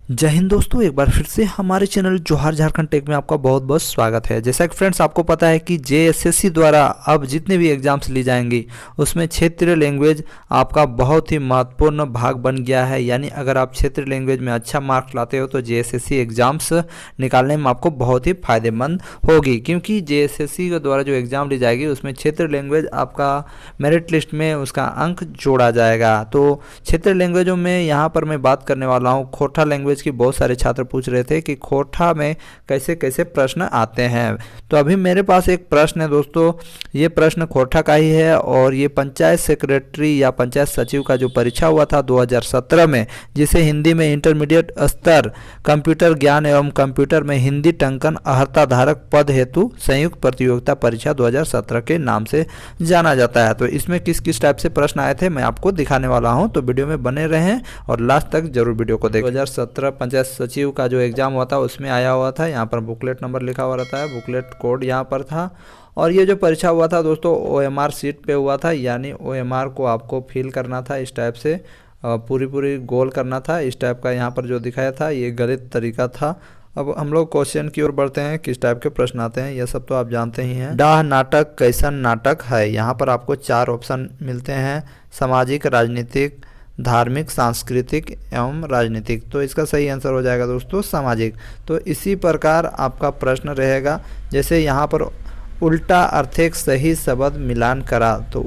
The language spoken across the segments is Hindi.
जय हिंद दोस्तों, एक बार फिर से हमारे चैनल जोहार झारखंड टेक में आपका बहुत बहुत स्वागत है। जैसा कि फ्रेंड्स आपको पता है कि जेएसएससी द्वारा अब जितने भी एग्जाम्स ली जाएंगी उसमें क्षेत्रीय लैंग्वेज आपका बहुत ही महत्वपूर्ण भाग बन गया है। यानी अगर आप क्षेत्रीय लैंग्वेज में अच्छा मार्क्स लाते हो तो जेएसएससी एग्जाम्स निकालने में आपको बहुत ही फायदेमंद होगी, क्योंकि जेएसएससी के द्वारा जो एग्ज़ाम ली जाएगी उसमें क्षेत्रीय लैंग्वेज आपका मेरिट लिस्ट में उसका अंक जोड़ा जाएगा। तो क्षेत्रीय लैंग्वेजों में यहाँ पर मैं बात करने वाला हूँ खोरठा लैंग्वेज की। बहुत सारे छात्र पूछ रहे थे कि खोरठा में कैसे कैसे प्रश्न आते हैं। तो अभी मेरे पास एक प्रश्न है दोस्तों, ये प्रश्न खोरठा का ही है और ये पंचायत सेक्रेटरी या पंचायत सचिव का जो परीक्षा हुआ था 2017 में, जिसे हिंदी में इंटरमीडिएट स्तर कंप्यूटर ज्ञान एवं कंप्यूटर में हिंदी टंकन अर्हता धारक पद हेतु संयुक्त प्रतियोगिता परीक्षा 2017 के नाम से जाना जाता है। तो इसमें किस किस टाइप से प्रश्न आए थे मैं आपको दिखाने वाला हूं, तो वीडियो में बने रहें और लास्ट तक जरूर वीडियो को देखें। 2017 पंचायत सचिव का जो एग्जाम हुआ था उसमें आया हुआ था, यहाँ पर बुकलेट नंबर लिखा हुआ रहता है, बुकलेट कोड यहाँ पर था। और ये जो परीक्षा हुआ था दोस्तों ओएमआर सीट पे हुआ था, यानी ओएमआर को आपको फिल करना था इस टाइप से, पूरी गोल करना था इस टाइप का। यहाँ पर जो दिखाया था ये गलत तरीका था। अब हम लोग क्वेश्चन की ओर बढ़ते हैं, किस टाइप के प्रश्न आते हैं यह सब तो आप जानते ही हैं। डाह नाटक कैसन नाटक है, यहाँ पर आपको 4 ऑप्शन मिलते हैं, सामाजिक, राजनीतिक, धार्मिक, सांस्कृतिक एवं राजनीतिक। तो इसका सही आंसर हो जाएगा दोस्तों सामाजिक। तो इसी प्रकार आपका प्रश्न रहेगा, जैसे यहाँ पर उल्टा अर्थ सही शब्द मिलान करा, तो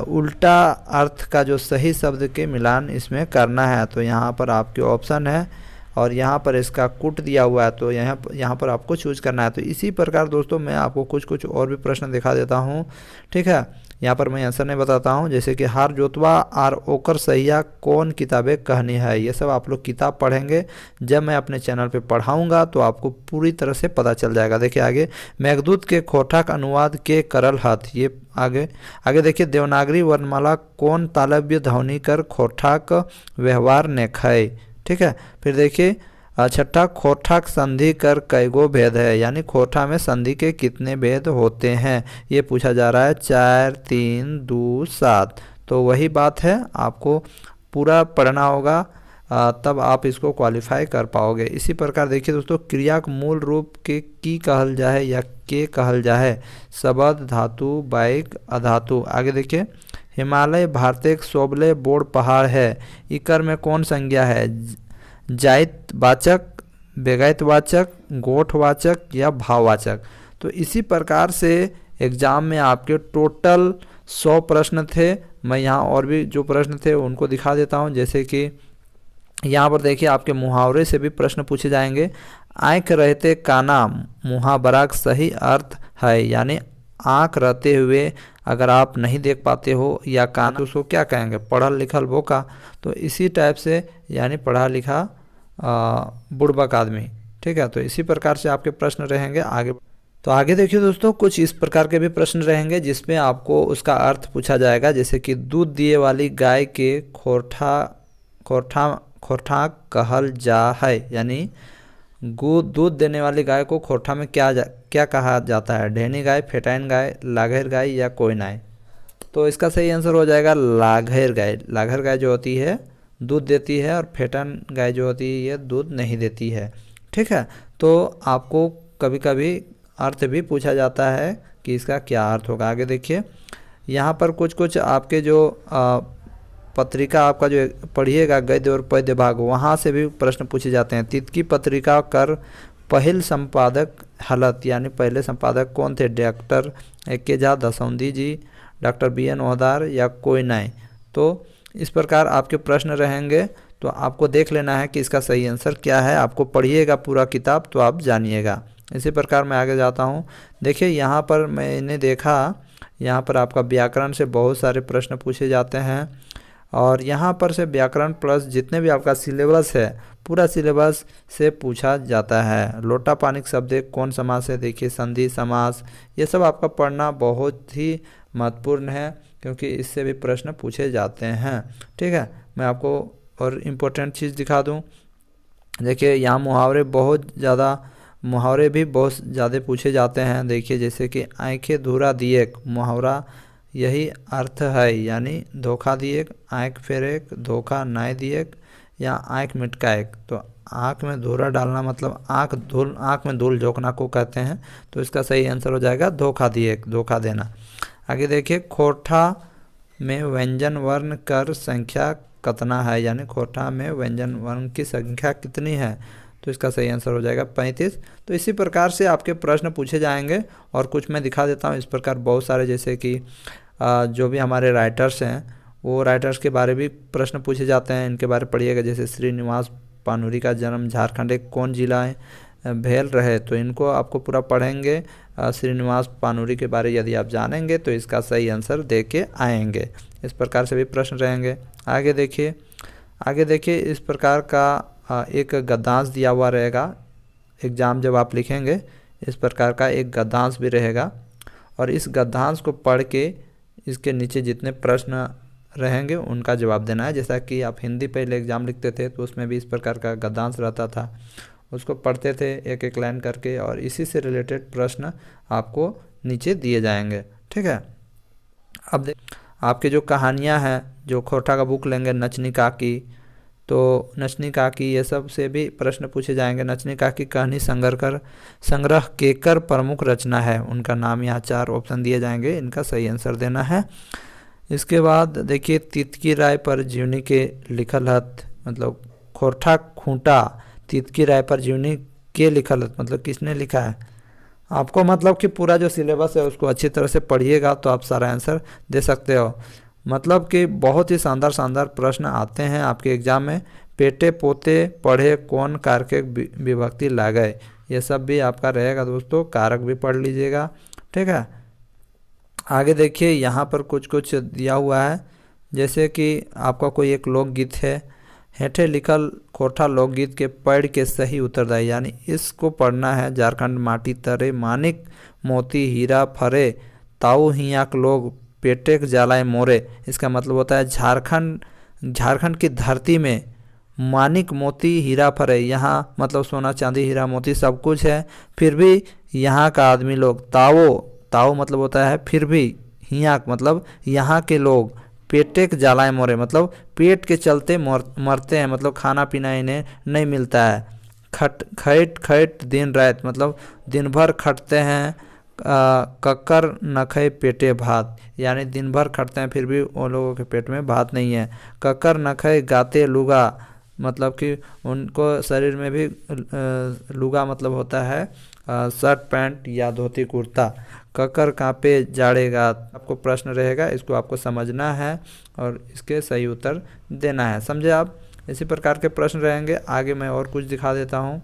उल्टा अर्थ का जो सही शब्द के मिलान इसमें करना है। तो यहाँ पर आपके ऑप्शन है और यहाँ पर इसका कुट दिया हुआ है, तो यहाँ पर आपको चूज करना है। तो इसी प्रकार दोस्तों मैं आपको कुछ और भी प्रश्न दिखा देता हूँ, ठीक है। यहाँ पर मैं आंसर नहीं बताता हूँ, जैसे कि हार जोतवा आर ओकर सहिया कौन किताबें कहनी है। ये सब आप लोग किताब पढ़ेंगे, जब मैं अपने चैनल पे पढ़ाऊँगा तो आपको पूरी तरह से पता चल जाएगा। देखिए आगे, मेघदूत के खोरठा का अनुवाद के करल हथ, ये आगे देखिए, देवनागरी वर्णमाला कौन तालव्य ध्वनि कर खोरठाक व्यवहार ने खाए, ठीक है। फिर देखिए छठा, खोरठा संधि कर कैगो भेद है, यानी खोरठा में संधि के कितने भेद होते हैं ये पूछा जा रहा है। 4, 3, 2, 7। तो वही बात है, आपको पूरा पढ़ना होगा, तब आप इसको क्वालिफाई कर पाओगे। इसी प्रकार देखिए दोस्तों, क्रिया के मूल रूप के की कहल जाए या के कहल जाए, शब्द, धातु, बाइक, अधातु। आगे देखिए, हिमालय भारत सोबले बोर्ड पहाड़ है, इकर में कौन संज्ञा है, जाइत वाचक, बेगैत वाचक, गोठ वाचक या भाववाचक। तो इसी प्रकार से एग्जाम में आपके टोटल 100 प्रश्न थे। मैं यहाँ और भी जो प्रश्न थे उनको दिखा देता हूँ, जैसे कि यहाँ पर देखिए आपके मुहावरे से भी प्रश्न पूछे जाएंगे। आँख रहते काना मुहावरा का सही अर्थ है, यानी आँख रहते हुए अगर आप नहीं देख पाते हो या कान, तो उसको क्या कहेंगे, पढ़ल लिखल बोका। तो इसी टाइप से यानी पढ़ा लिखा बुड़बक आदमी, ठीक है। तो इसी प्रकार से आपके प्रश्न रहेंगे आगे। तो आगे देखिए दोस्तों, कुछ इस प्रकार के भी प्रश्न रहेंगे जिसमें आपको उसका अर्थ पूछा जाएगा, जैसे कि दूध दिए वाली गाय के खोरठा कहल जा है, यानी दूध देने वाली गाय को खोरठा में क्या कहा जाता है, ढेनी गाय, फेटाइन गाय, लाघेर गाय या कोयनाय। तो इसका सही आंसर हो जाएगा लाघेर गाय। लाघेर गाय जो होती है दूध देती है और फेटाइन गाय जो होती है ये दूध नहीं देती है, ठीक है। तो आपको कभी कभी अर्थ भी पूछा जाता है कि इसका क्या अर्थ होगा। आगे देखिए, यहाँ पर कुछ आपके जो पत्रिका आपका जो पढ़िएगा गद्य और पद्य भाग, वहाँ से भी प्रश्न पूछे जाते हैं। तितकी पत्रिका कर पहल संपादक हलत, यानी पहले संपादक कौन थे, डॉक्टर ए.के. झा, दसौंधी जी, डॉक्टर बी.एन. ओहदार या कोयनाय। तो इस प्रकार आपके प्रश्न रहेंगे, तो आपको देख लेना है कि इसका सही आंसर क्या है। आपको पढ़िएगा पूरा किताब तो आप जानिएगा। इसी प्रकार मैं आगे जाता हूँ। देखिए यहाँ पर मैंने देखा, यहाँ पर आपका व्याकरण से बहुत सारे प्रश्न पूछे जाते हैं और यहाँ पर से व्याकरण प्लस जितने भी आपका सिलेबस है पूरा सिलेबस से पूछा जाता है। लोटा पानी शब्द कौन समास है, देखिए संधि समास, ये सब आपका पढ़ना बहुत ही महत्वपूर्ण है, क्योंकि इससे भी प्रश्न पूछे जाते हैं, ठीक है। मैं आपको और इम्पोर्टेंट चीज़ दिखा दूं, देखिए यहाँ मुहावरे भी बहुत ज़्यादा पूछे जाते हैं। देखिए जैसे कि आँखें धूरा दिएक, मुहावरा यही अर्थ है, यानी धोखा दिएक, आँख फेरेक, धोखा नाय दिएक या आँख मिटका एक। तो आँख में धूरा डालना मतलब आँख में धूल झोंकना को कहते हैं। तो इसका सही आंसर हो जाएगा धोखा दिए, धोखा देना। आगे देखिए, खोटा में व्यंजन वर्ण कर संख्या कितना है, यानी खोटा में व्यंजन वर्ण की संख्या कितनी है। तो इसका सही आंसर हो जाएगा 35। तो इसी प्रकार से आपके प्रश्न पूछे जाएंगे और कुछ मैं दिखा देता हूँ। इस प्रकार बहुत सारे, जैसे कि जो भी हमारे राइटर्स हैं वो राइटर्स के बारे भी प्रश्न पूछे जाते हैं, इनके बारे पढ़िएगा। जैसे श्रीनिवास पानुरी का जन्म झारखंड एक कौन जिला है भेल रहे, तो इनको आपको पूरा पढ़ेंगे। श्रीनिवास पानुरी के बारे यदि आप जानेंगे तो इसका सही आंसर दे के आएंगे। इस प्रकार से भी प्रश्न रहेंगे। आगे देखिए इस प्रकार का एक गद्यांश दिया हुआ रहेगा। एग्ज़ाम जब आप लिखेंगे इस प्रकार का एक गद्यांश भी रहेगा और इस गद्यांश को पढ़ के इसके नीचे जितने प्रश्न रहेंगे उनका जवाब देना है। जैसा कि आप हिंदी पहले एग्ज़ाम लिखते थे तो उसमें भी इस प्रकार का गद्यांश रहता था, उसको पढ़ते थे एक एक लाइन करके और इसी से रिलेटेड प्रश्न आपको नीचे दिए जाएंगे। ठीक है। अब आपके जो कहानियाँ हैं, जो खोटा का बुक लेंगे नचनी काकी, तो नचनी काकी ये सब से भी प्रश्न पूछे जाएंगे। नचनी काकी कहानी संग्रह केकर प्रमुख रचना है, उनका नाम यहाँ 4 ऑप्शन दिए जाएंगे, इनका सही आंसर देना है। इसके बाद देखिए, तितकी राय पर जीवनी के लिखल हत, मतलब खोटा खूंटा तितकी राय पर जीवनी के लिखल हत, मतलब किसने लिखा है। आपको मतलब कि पूरा जो सिलेबस है उसको अच्छी तरह से पढ़िएगा तो आप सारा आंसर दे सकते हो। मतलब कि बहुत ही शानदार प्रश्न आते हैं आपके एग्जाम में। पेटे पोते पढ़े कौन कारक विभक्ति लागे, ये सब भी आपका रहेगा दोस्तों, कारक भी पढ़ लीजिएगा। ठीक है। आगे देखिए, यहाँ पर कुछ दिया हुआ है। जैसे कि आपका कोई एक लोकगीत है, हेठे लिखल खोटा लोकगीत के पढ़ के सही उत्तरदायी, यानी इसको पढ़ना है। झारखंड माटी तरे मानिक मोती हीरा फरे ताऊ हियाक लोग पेटे जलाए मोरे। इसका मतलब होता है झारखंड की धरती में मानिक मोती हीरा फरे, यहाँ मतलब सोना चांदी हीरा मोती सब कुछ है, फिर भी यहाँ का आदमी लोग ताओ मतलब होता है फिर भी, हियाक मतलब यहाँ के लोग, पेटे के जलाए मोरे मतलब पेट के चलते मरते हैं, मतलब खाना पीना इन्हें नहीं मिलता है। खट दिन रात मतलब दिन भर खटते हैं। कक्कर न खाए पेटे भात, यानी दिन भर खटते हैं फिर भी उन लोगों के पेट में भात नहीं है। कक्कर न खाए गाते लुगा, मतलब कि उनको शरीर में भी लुगा मतलब होता है शर्ट पैंट या धोती कुर्ता। कक्कर कांपे जाड़ेगा, आपको प्रश्न रहेगा, इसको आपको समझना है और इसके सही उत्तर देना है। समझे आप। इसी प्रकार के प्रश्न रहेंगे। आगे मैं और कुछ दिखा देता हूँ।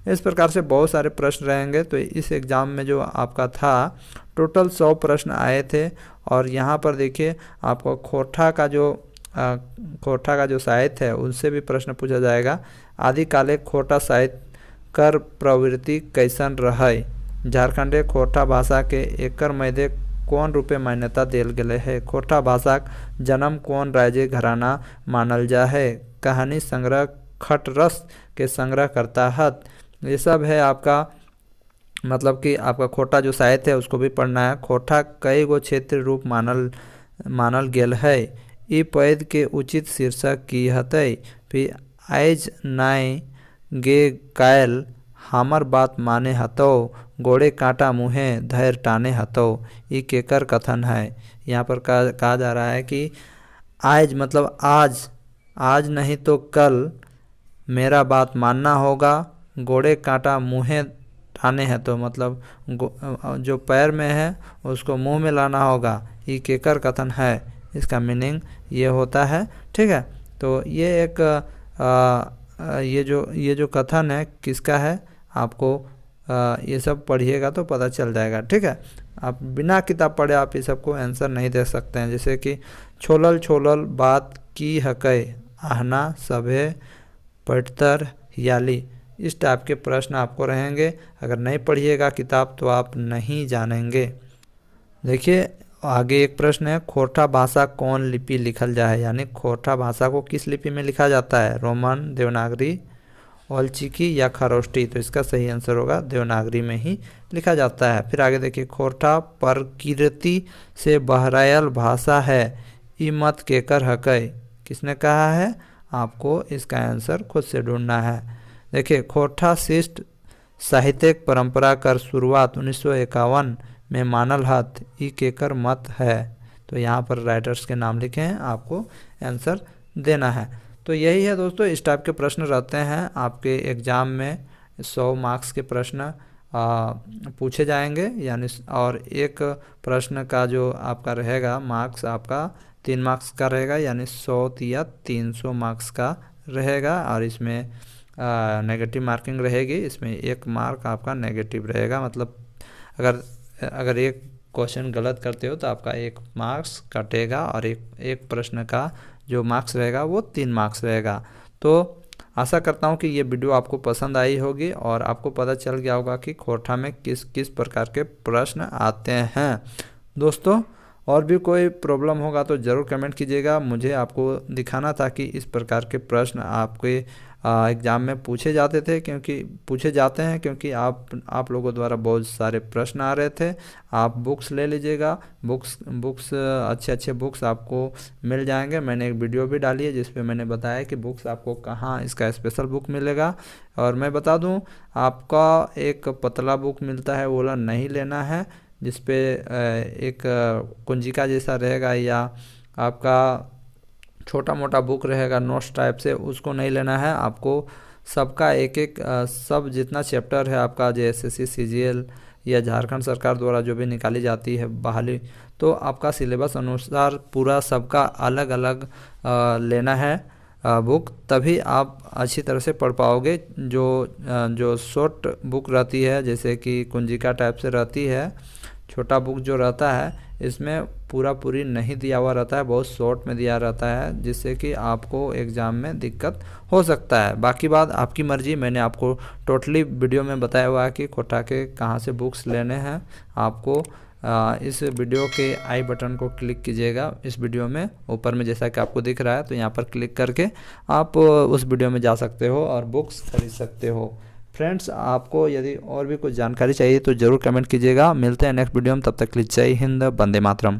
इस प्रकार से बहुत सारे प्रश्न रहेंगे। तो इस एग्ज़ाम में जो आपका था टोटल 100 प्रश्न आए थे और यहाँ पर देखिए आपको खोटा का जो साहित्य है उनसे भी प्रश्न पूछा जाएगा। आदिकाले खोटा साहित्य कर प्रवृत्ति कैसन रहे, झारखंडे खोटा भाषा के एकर मैदे कौन रूपे मान्यता देल गए है, खोटा भाषा जन्म कौन राज्य घराना मानल जा है, कहानी संग्रह खट रस के संग्रह करता हत। ये सब है आपका, मतलब कि आपका खोटा जो साहित्य है उसको भी पढ़ना है। खोटा कई गो क्षेत्र रूप मानल गेल है, ई पैद के उचित शीर्षक की हतई, फिर आइज नाय गे कायल हमर बात माने हतो, गोड़े कांटा मुँहे धैर्य टाने हतो, ये केकर कथन है। यहाँ पर कहा जा रहा है कि आज मतलब आज नहीं तो कल मेरा बात मानना होगा, गोड़े कांटा मुँहे टाने हैं तो मतलब जो पैर में है उसको मुंह में लाना होगा, ये केकर कथन है। इसका मीनिंग ये होता है। ठीक है। तो ये एक ये जो कथन है किसका है, आपको ये सब पढ़िएगा तो पता चल जाएगा। ठीक है। आप बिना किताब पढ़े आप ये सबको आंसर नहीं दे सकते हैं। जैसे कि छोलल बात की हकै, आहना सभे पटतर याली, इस टाइप के प्रश्न आपको रहेंगे। अगर नहीं पढ़िएगा किताब तो आप नहीं जानेंगे। देखिए आगे एक प्रश्न है, खोटा भाषा कौन लिपि लिखल जाए, यानी खोटा भाषा को किस लिपि में लिखा जाता है, रोमन, देवनागरी, ओलचिकी या खरोष्टी। तो इसका सही आंसर होगा देवनागरी में ही लिखा जाता है। फिर आगे देखिए, खोटा प्रकृति से बहरायल भाषा है, ई मत केकर हकै, किसने कहा है, आपको इसका आंसर खुद से ढूंढना है। देखिए, खोटा शिष्ट साहित्यिक परंपरा कर शुरुआत 1951 में मानल हत ई केकर मत है। तो यहाँ पर राइटर्स के नाम लिखे हैं, आपको आंसर देना है। तो यही है दोस्तों, इस टाइप के प्रश्न रहते हैं आपके एग्ज़ाम में। 100 मार्क्स के प्रश्न पूछे जाएंगे, यानी और एक प्रश्न का जो आपका रहेगा मार्क्स आपका 3 मार्क्स का रहेगा, यानी 100 या 300 मार्क्स का रहेगा। और इसमें नेगेटिव मार्किंग रहेगी, इसमें 1 मार्क आपका नेगेटिव रहेगा। मतलब अगर एक क्वेश्चन गलत करते हो तो आपका 1 मार्क्स कटेगा, और एक प्रश्न का जो मार्क्स रहेगा वो 3 मार्क्स रहेगा। तो आशा करता हूँ कि ये वीडियो आपको पसंद आई होगी और आपको पता चल गया होगा कि खोटा में किस किस प्रकार के प्रश्न आते हैं। दोस्तों, और भी कोई प्रॉब्लम होगा तो ज़रूर कमेंट कीजिएगा। मुझे आपको दिखाना था कि इस प्रकार के प्रश्न आपके एग्ज़ाम में पूछे जाते हैं, क्योंकि आप लोगों द्वारा बहुत सारे प्रश्न आ रहे थे। आप बुक्स ले लीजिएगा, बुक्स अच्छे बुक्स आपको मिल जाएंगे। मैंने एक वीडियो भी डाली है जिस पे मैंने बताया कि बुक्स आपको कहाँ इसका स्पेशल बुक मिलेगा। और मैं बता दूं, आपका एक पतला बुक मिलता है, वो वाला नहीं लेना है, जिस पे एक कुंजिका जैसा रहेगा, या आपका छोटा मोटा बुक रहेगा नोट्स टाइप से, उसको नहीं लेना है। आपको सबका एक सब जितना चैप्टर है आपका, जो SSC CGL या झारखंड सरकार द्वारा जो भी निकाली जाती है बहाली, तो आपका सिलेबस अनुसार पूरा सबका अलग अलग लेना है बुक, तभी आप अच्छी तरह से पढ़ पाओगे। जो शॉर्ट बुक रहती है, जैसे कि कुंजिका टाइप से रहती है, छोटा बुक जो रहता है, इसमें पूरी नहीं दिया हुआ रहता है, बहुत शॉर्ट में दिया रहता है, जिससे कि आपको एग्ज़ाम में दिक्कत हो सकता है। बाकी बात आपकी मर्ज़ी, मैंने आपको टोटली वीडियो में बताया हुआ है कि खोटा के कहाँ से बुक्स लेने हैं। आपको इस वीडियो के आई बटन को क्लिक कीजिएगा, इस वीडियो में ऊपर में जैसा कि आपको दिख रहा है, तो यहाँ पर क्लिक करके आप उस वीडियो में जा सकते हो और बुक्स खरीद सकते हो। फ्रेंड्स, आपको यदि और भी कुछ जानकारी चाहिए तो ज़रूर कमेंट कीजिएगा। मिलते हैं नेक्स्ट वीडियो में, तब तक के लिए जय हिंद, वंदे मातरम।